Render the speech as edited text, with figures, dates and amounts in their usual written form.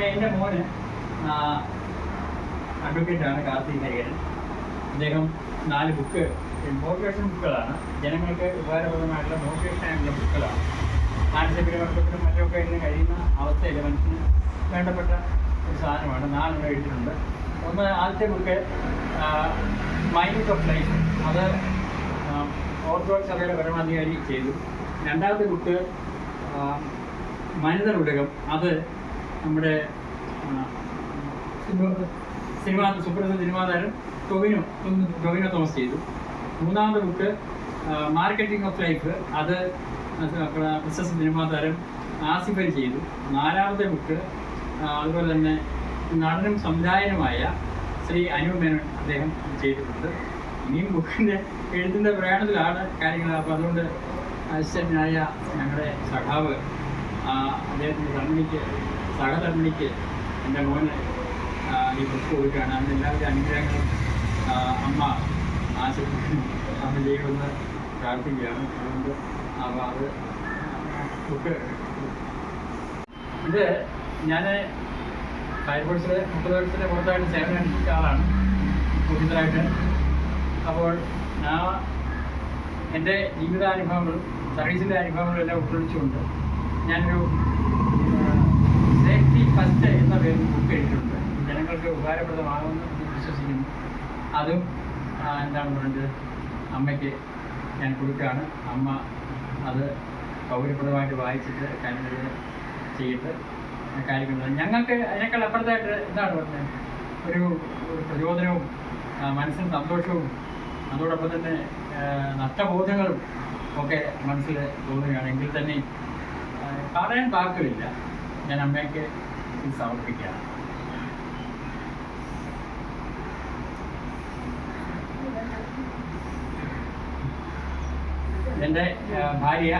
എൻ്റെ മോന് അഡ്വക്കേറ്റാണ് കാർത്തിക് ഹരിഹരൻ. അദ്ദേഹം 4 ബുക്ക് മോട്ടിവേഷൻ ബുക്കുകളാണ്, ജനങ്ങൾക്ക് ഉപകാരപ്രദമായിട്ടുള്ള മോട്ടിവേഷൻ ആയിട്ടുള്ള ബുക്കുകളാണ്. മാനസികവർഗത്തിനും മറ്റുമൊക്കെ ഇന്ന് കഴിയുന്ന അവസ്ഥയിൽ മനുഷ്യന് വേണ്ടപ്പെട്ട ഒരു സാധനമാണ്. 4 എഴുതിയിട്ടുണ്ട്. ആദ്യത്തെ ബുക്ക് മൈൻഡ് ഓഫ് ലൈഫ്, അത് ഓർത്തഡോക്സ് സഭയുടെ പരമാധികാരി ചെയ്തു. രണ്ടാമത്തെ ബുക്ക് മനിതർ ഉലകം, അത് നമ്മുടെ സുപ്രസിദ്ധ സിനിമാതാരം ടൊവിനോ തോമസ് ചെയ്തു. മൂന്നാമത്തെ ബുക്ക് മാർക്കറ്റിംഗ് ഓഫ് ലൈഫ്, അത് പ്രശസ്ത സിനിമാതാരം ആസിഫ് അലി ചെയ്തു. നാലാമത്തെ ബുക്ക് അതുപോലെ തന്നെ നടനും സംവിധായകനുമായ ശ്രീ അനൂപ് മേനോൻ അദ്ദേഹം ചെയ്തിട്ടുണ്ട്. ഇനിയും ബുക്കിൻ്റെ എഴുത്തിൻ്റെ പ്രയാണത്തിലാണ് കാര്യങ്ങൾ. അപ്പോൾ അതുകൊണ്ട് അസിസ്റ്റൻ്റായ ഞങ്ങളുടെ സഖാവ് അദ്ദേഹത്തിൻ്റെ സഹധർമ്മിണിക്ക് എൻ്റെ മോന് ഈ ബുക്ക് കൊടുക്കുകയാണ്. അതിന് എല്ലാവരുടെ അനുഗ്രഹങ്ങളും അമ്മ ചെയ്യുമെന്ന് പ്രാർത്ഥിക്കുകയാണ്. അതുകൊണ്ട് അപ്പോൾ അത് ബുക്ക് ഇത് ഞാൻ ഫയർഫോഴ്സിൽ 30 വർഷത്തിൻ്റെ പുറത്തായിട്ട് സേവനം അനുഷ്ഠിച്ച ആളാണ് ഓഫീസറായിട്ട്. അപ്പോൾ എൻ്റെ ജീവിതാനുഭവങ്ങളും സർവീസിൻ്റെ അനുഭവങ്ങളും എല്ലാം ഉൾക്കൊള്ളിച്ചുകൊണ്ട് ഞാനൊരു സേഫ്റ്റി ഫസ്റ്റ് എന്ന പേരിൽ ബുക്ക് എഴുതിയിട്ടുണ്ട്. ജനങ്ങൾക്ക് ഉപകാരപ്രദമാകുമെന്ന് വിശ്വസിക്കുന്നു. അതും എന്താണ് പറയുന്നത്, അമ്മയ്ക്ക് ഞാൻ കൊടുക്കുകയാണ്. അമ്മ അത് സൗകര്യപ്രദമായിട്ട് വായിച്ചിട്ട് കാര്യങ്ങൾ ചെയ്തിട്ട് കാര്യങ്ങൾ ഞങ്ങൾക്ക് അതിനേക്കാൾ അപ്പുറത്തായിട്ട് എന്താണ് പറഞ്ഞത്, ഒരു പ്രചോദനവും മനസ്സിന് സന്തോഷവും അതോടൊപ്പം തന്നെ നഷ്ടബോധങ്ങളും ഒക്കെ മനസ്സിൽ തോന്നുകയാണെങ്കിൽ തന്നെ പറയാൻ വാക്കുകളില്ല. ഞാൻ അമ്മയ്ക്ക് ഇത് സമർപ്പിക്കുകയാണ്. എൻ്റെ ഭാര്യ